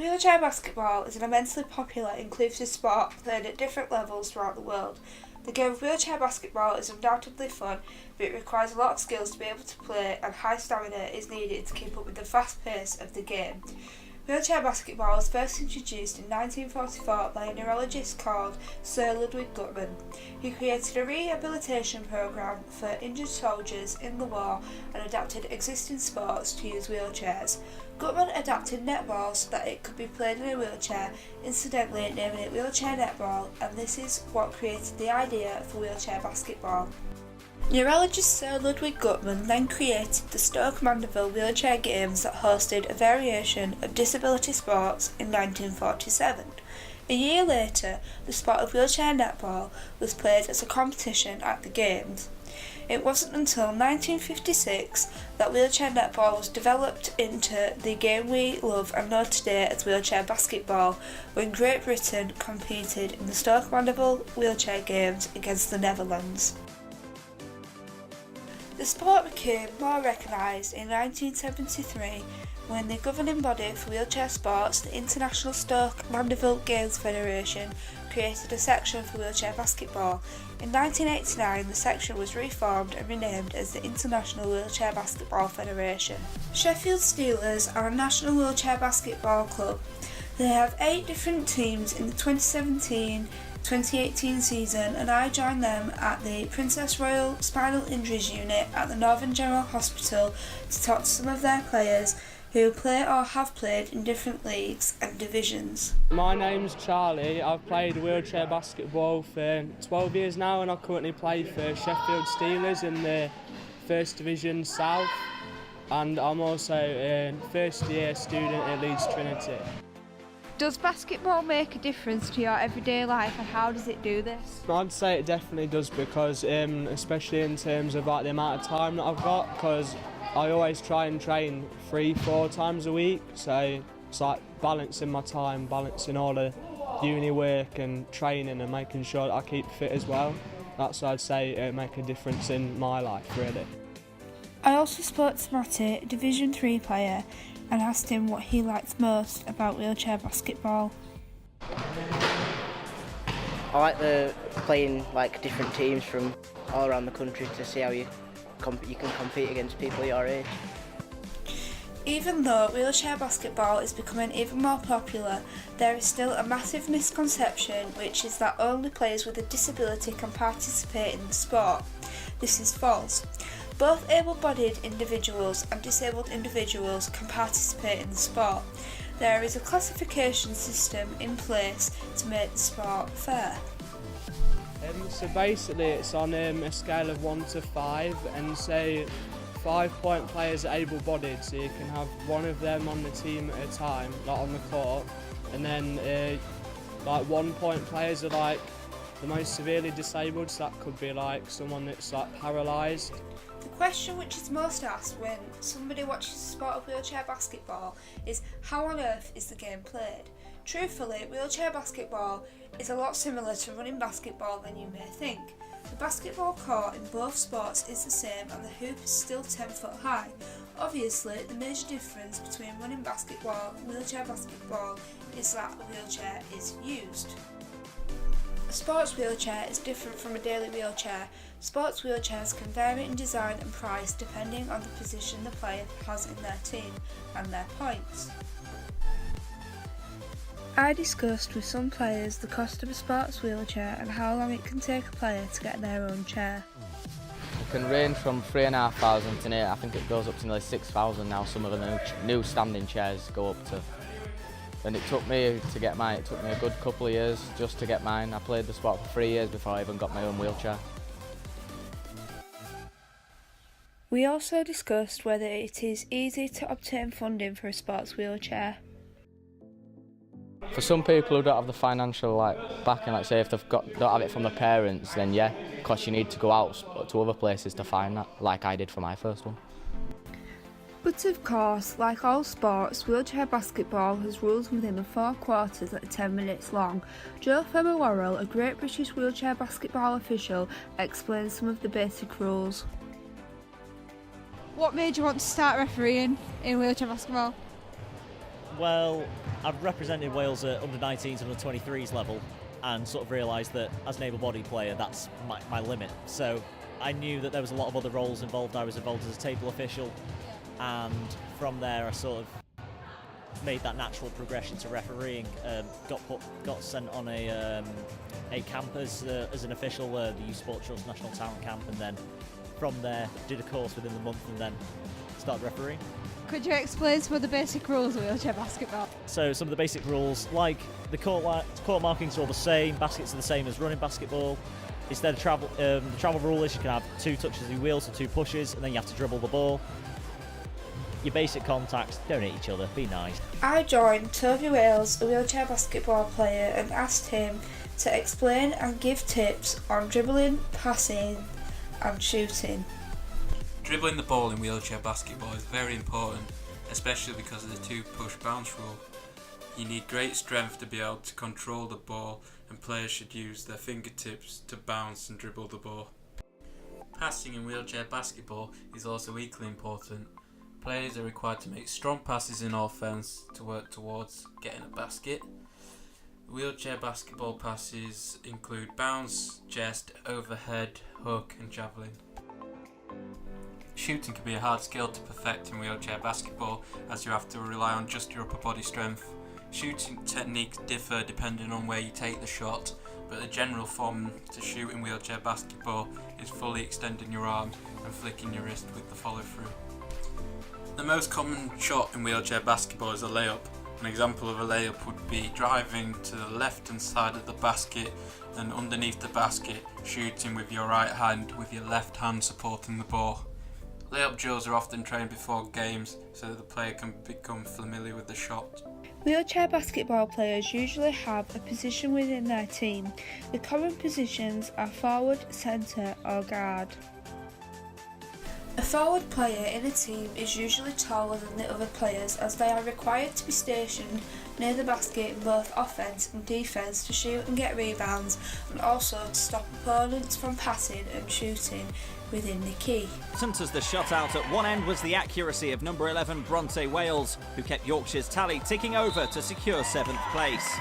Wheelchair basketball is an immensely popular, inclusive sport played at different levels throughout the world. The game of wheelchair basketball is undoubtedly fun, but it requires a lot of skills to be able to play, and high stamina is needed to keep up with the fast pace of the game. Wheelchair basketball was first introduced in 1944 by a neurologist called Sir Ludwig Guttmann. He created a rehabilitation programme for injured soldiers in the war and adapted existing sports to use wheelchairs. Guttmann adapted netball so that it could be played in a wheelchair, incidentally naming it wheelchair netball, and this is what created the idea for wheelchair basketball. Neurologist Sir Ludwig Guttmann then created the Stoke Mandeville Wheelchair Games that hosted a variation of disability sports in 1947. A year later, the sport of wheelchair netball was played as a competition at the Games. It wasn't until 1956 that wheelchair netball was developed into the game we love and know today as wheelchair basketball, when Great Britain competed in the Stoke Mandeville Wheelchair Games against the Netherlands. The sport became more recognised in 1973 when the governing body for wheelchair sports, the International Stoke Mandeville Games Federation, created a section for wheelchair basketball. In 1989, the section was reformed and renamed as the International Wheelchair Basketball Federation. Sheffield Steelers are a national wheelchair basketball club. They have 8 different teams in the 2017-2018 season, and I joined them at the Princess Royal Spinal Injuries Unit at the Northern General Hospital to talk to some of their players who play or have played in different leagues and divisions. My name's Charlie. I've played wheelchair basketball for 12 years now, and I currently play for Sheffield Steelers in the First Division South, and I'm also a first year student at Leeds Trinity. Does basketball make a difference to your everyday life, and how does it do this? I'd say it definitely does, because especially in terms of like the amount of time that I've got, because I always try and train 3-4 times a week, so it's like balancing my time, balancing all the uni work and training and making sure that I keep fit as well. That's what I'd say it make a difference in my life, really. I also spoke to Matty, a Division 3 player, and asked him what he liked most about wheelchair basketball. I like playing like different teams from all around the country to see how you can compete against people your age. Even though wheelchair basketball is becoming even more popular, there is still a massive misconception, which is that only players with a disability can participate in the sport. This is false. Both able-bodied individuals and disabled individuals can participate in the sport. There is a classification system in place to make the sport fair. So basically it's on a scale of 1 to 5, and say 5-point players are able-bodied, so you can have one of them on the team at a time, like on the court, and then like 1-point players are like the most severely disabled, so that could be like someone that's like paralysed. The question which is most asked when somebody watches the sport of wheelchair basketball is, how on earth is the game played? Truthfully, wheelchair basketball is a lot similar to running basketball than you may think. The basketball court in both sports is the same, and the hoop is still 10 foot high. Obviously, the major difference between running basketball and wheelchair basketball is that a wheelchair is used. A sports wheelchair is different from a daily wheelchair. Sports wheelchairs can vary in design and price depending on the position the player has in their team and their points. I discussed with some players the cost of a sports wheelchair and how long it can take a player to get their own chair. It can range from 3,500 to near, I think it goes up to nearly 6,000 now. Some of the new standing chairs go up to. And it took me to get mine, it took me a good couple of years just to get mine. I played the sport for 3 years before I even got my own wheelchair. We also discussed whether it is easy to obtain funding for a sports wheelchair. For some people who don't have the financial backing, like say if don't have it from their parents, then yeah, because you need to go out to other places to find that, like I did for my first one. But of course, like all sports, wheelchair basketball has rules within the 4 quarters that are 10 minutes long. Joe Worrell, a Great British wheelchair basketball official, explains some of the basic rules. What made you want to start refereeing in wheelchair basketball? Well, I've represented Wales at under-19s and under-23s level, and sort of realised that as an able-bodied player, that's my limit. So I knew that there was a lot of other roles involved. I was involved as a table official, and from there I sort of made that natural progression to refereeing. Got sent on a camp as an official, the Youth Sports Trust National Talent Camp, and then from there did a course within the month and then started refereeing. Could you explain some of the basic rules of wheelchair basketball? So some of the basic rules, like the court markings are all the same, baskets are the same as running basketball. Instead of travel, the travel rule is you can have 2 touches of your wheels, so 2 pushes, and then you have to dribble the ball. Your basic contacts, don't hit each other, be nice. I joined Toby Wales, a wheelchair basketball player, and asked him to explain and give tips on dribbling, passing and shooting. Dribbling the ball in wheelchair basketball is very important, especially because of the 2 push bounce rule. You need great strength to be able to control the ball, and players should use their fingertips to bounce and dribble the ball. Passing in wheelchair basketball is also equally important. Players are required to make strong passes in offense to work towards getting a basket. Wheelchair basketball passes include bounce, chest, overhead, hook and javelin. Shooting can be a hard skill to perfect in wheelchair basketball, as you have to rely on just your upper body strength. Shooting techniques differ depending on where you take the shot, but the general form to shoot in wheelchair basketball is fully extending your arm and flicking your wrist with the follow through. The most common shot in wheelchair basketball is a layup. An example of a layup would be driving to the left hand side of the basket and underneath the basket shooting with your right hand with your left hand supporting the ball. Layup drills are often trained before games so that the player can become familiar with the shot. Wheelchair basketball players usually have a position within their team. The common positions are forward, centre or guard. A forward player in a team is usually taller than the other players, as they are required to be stationed near the basket in both offence and defence to shoot and get rebounds, and also to stop opponents from passing and shooting within the key. As the shot out at one end was the accuracy of number 11 Bronte Wales, who kept Yorkshire's tally ticking over to secure 7th place.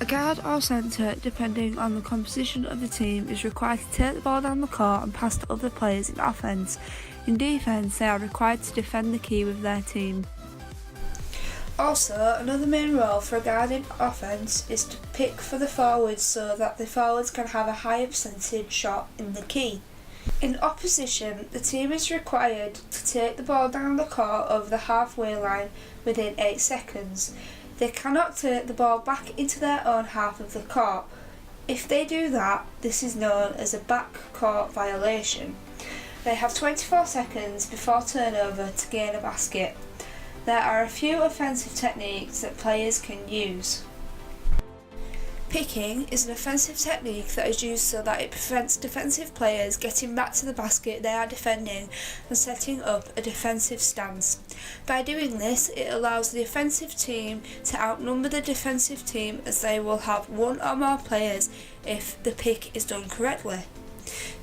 A guard or centre, depending on the composition of the team, is required to take the ball down the court and pass to other players in offence. In defence, they are required to defend the key with their team. Also, another main role for a guard in offence is to pick for the forwards so that the forwards can have a higher percentage shot in the key. In opposition, the team is required to take the ball down the court over the halfway line within 8 seconds. They cannot take the ball back into their own half of the court. If they do that, this is known as a backcourt violation. They have 24 seconds before turnover to gain a basket. There are a few offensive techniques that players can use. Picking is an offensive technique that is used so that it prevents defensive players getting back to the basket they are defending and setting up a defensive stance. By doing this, it allows the offensive team to outnumber the defensive team, as they will have 1 or more players if the pick is done correctly.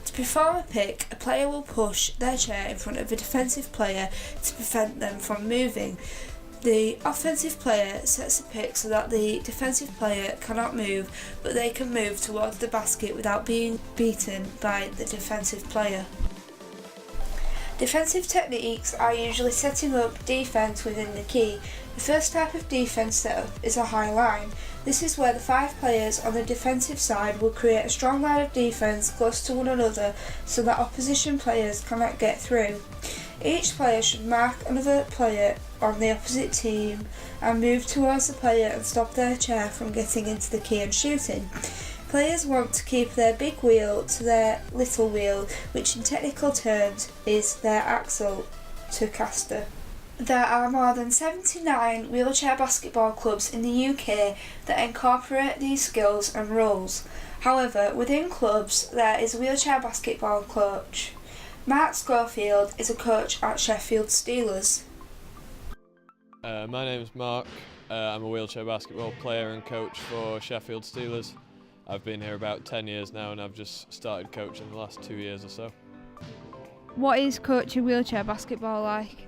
To perform a pick, a player will push their chair in front of a defensive player to prevent them from moving. The offensive player sets the pick so that the defensive player cannot move, but they can move towards the basket without being beaten by the defensive player. Defensive techniques are usually setting up defence within the key. The first type of defence setup is a high line. This is where the 5 players on the defensive side will create a strong line of defence close to one another so that opposition players cannot get through. Each player should mark another player on the opposite team and move towards the player and stop their chair from getting into the key and shooting. Players want to keep their big wheel to their little wheel, which in technical terms is their axle to caster. There are more than 79 wheelchair basketball clubs in the UK that incorporate these skills and rules. However, within clubs there is a wheelchair basketball coach. Mark Schofield is a coach at Sheffield Steelers. My name's Mark. I'm a wheelchair basketball player and coach for Sheffield Steelers. I've been here about 10 years now and I've just started coaching the last 2 years or so. What is coaching wheelchair basketball like?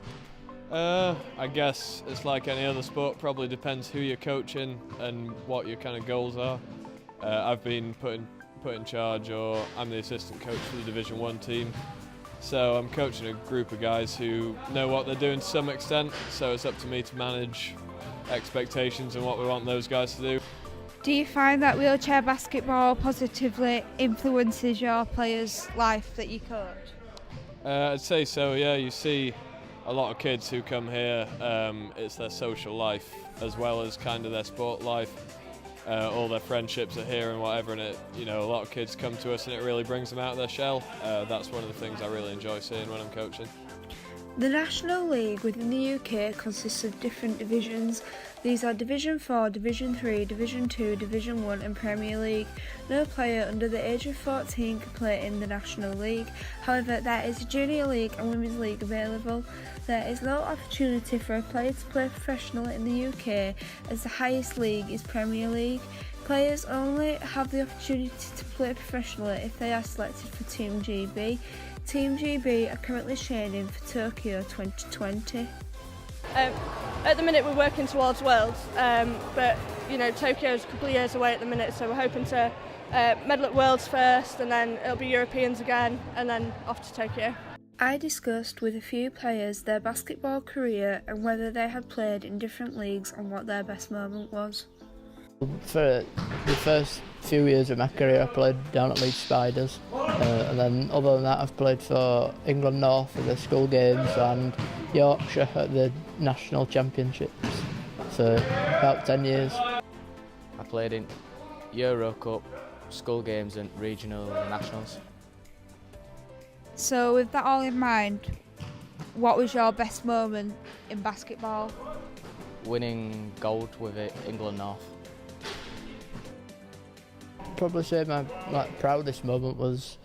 I guess it's like any other sport, probably depends who you're coaching and what your kind of goals are. I've been put in charge, or I'm the assistant coach for the Division 1 team. So I'm coaching a group of guys who know what they're doing to some extent, so it's up to me to manage expectations and what we want those guys to do. Do you find that wheelchair basketball positively influences your players' life that you coach? I'd say so, yeah. You see a lot of kids who come here, it's their social life as well as kind of their sport life. All their friendships are here and whatever, and a lot of kids come to us and it really brings them out of their shell. That's one of the things I really enjoy seeing when I'm coaching. The National League within the UK consists of different divisions. These are Division 4, Division 3, Division 2, Division 1 and Premier League. No player under the age of 14 can play in the National League. However, there is a Junior League and Women's League available. There is no opportunity for a player to play professionally in the UK, as the highest league is Premier League. Players only have the opportunity to play professionally if they are selected for Team GB. Team GB are currently training for Tokyo 2020. At the minute we're working towards Worlds, but Tokyo's a couple of years away at the minute, so we're hoping to medal at Worlds first, and then it'll be Europeans again, and then off to Tokyo. I discussed with a few players their basketball career and whether they had played in different leagues and what their best moment was. For the first few years of my career I played down at Leeds Spiders, and then other than that I've played for England North at the school games and Yorkshire at the national championships for about 10 years. I played in Euro Cup, school games and regional and nationals. So with that all in mind, what was your best moment in basketball? Winning gold with England North. Probably say my proudest moment was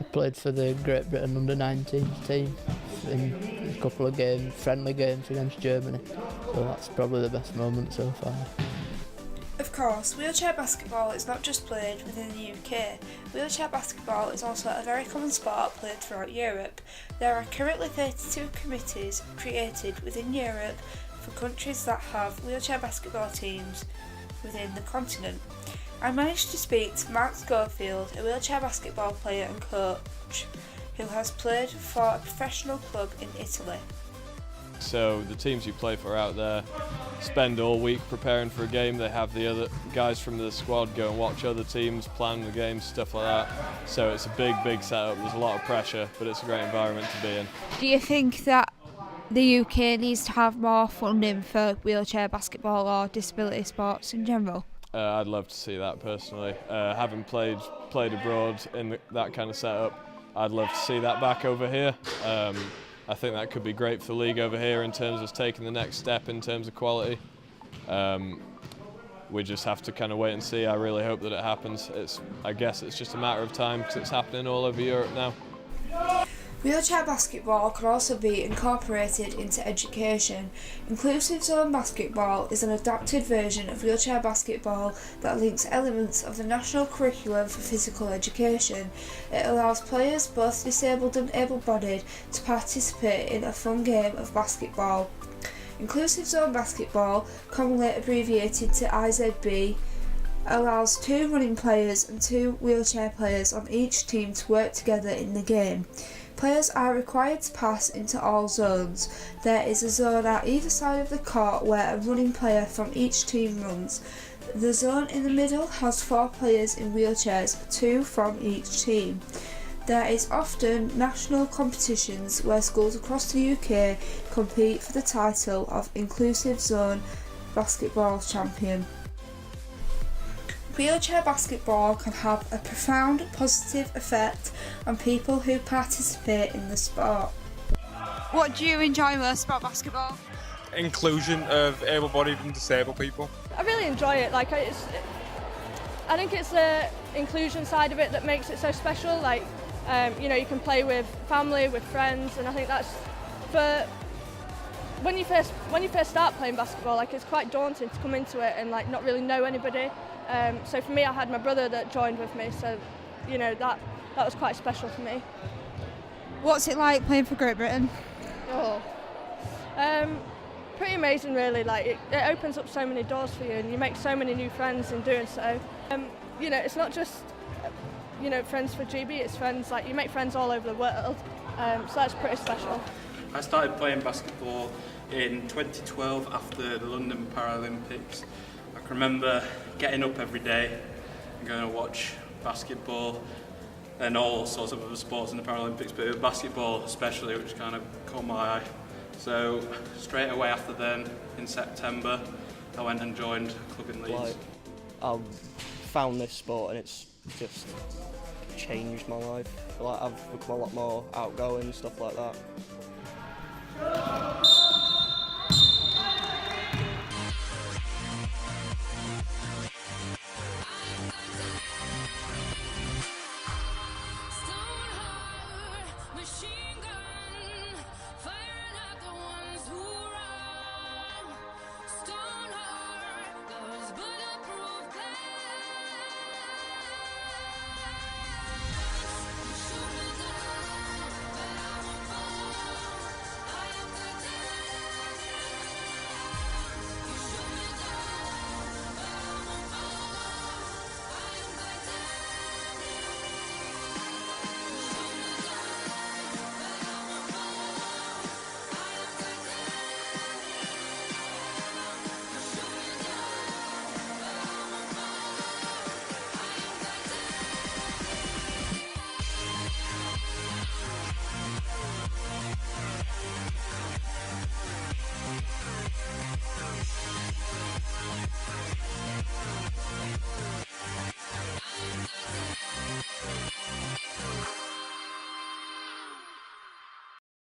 I played for the Great Britain under-19 team in a couple of games, friendly games against Germany. So that's probably the best moment so far. Of course, wheelchair basketball is not just played within the UK. Wheelchair basketball is also a very common sport played throughout Europe. There are currently 32 committees created within Europe for countries that have wheelchair basketball teams within the continent. I managed to speak to Mark Schofield, a wheelchair basketball player and coach who has played for a professional club in Italy. So the teams you play for out there spend all week preparing for a game. They have the other guys from the squad go and watch other teams, plan the games, stuff like that. So it's a big setup. There's a lot of pressure, but it's a great environment to be in. Do you think that the UK needs to have more funding for wheelchair basketball or disability sports in general? I'd love to see that personally. Having played abroad in that kind of setup, I'd love to see that back over here. I think that could be great for the league over here in terms of taking the next step in terms of quality. We just have to kind of wait and see. I really hope that it happens. I guess it's just a matter of time because it's happening all over Europe now. Wheelchair basketball can also be incorporated into education. Inclusive Zone Basketball is an adapted version of wheelchair basketball that links elements of the national curriculum for physical education. It allows players, both disabled and able-bodied, to participate in a fun game of basketball. Inclusive Zone Basketball, commonly abbreviated to IZB, allows 2 running players and 2 wheelchair players on each team to work together in the game. Players are required to pass into all zones. There is a zone at either side of the court where a running player from each team runs. The zone in the middle has 4 players in wheelchairs, 2 from each team. There is often national competitions where schools across the UK compete for the title of Inclusive Zone Basketball Champion. Wheelchair basketball can have a profound positive effect on people who participate in the sport. What do you enjoy most about basketball? Inclusion of able-bodied and disabled people. I really enjoy it. I think it's the inclusion side of it that makes it so special. You can play with family, with friends, and I think that's for when you first start playing basketball. It's quite daunting to come into it and not really know anybody. So for me, I had my brother that joined with me, so that was quite special for me. What's it like playing for Great Britain? Oh, Pretty amazing, really. Like it opens up so many doors for you, and you make so many new friends in doing so. You know, it's not just friends for GB. It's friends, like you make friends all over the world. So that's pretty special. I started playing basketball in 2012 after the London Paralympics. I can remember getting up every day and going to watch basketball and all sorts of other sports in the Paralympics, but basketball especially, which kind of caught my eye. So straight away after then, in September, I went and joined a club in Leeds. Like, I found this sport and it's just changed my life. Like, I've become a lot more outgoing, stuff like that.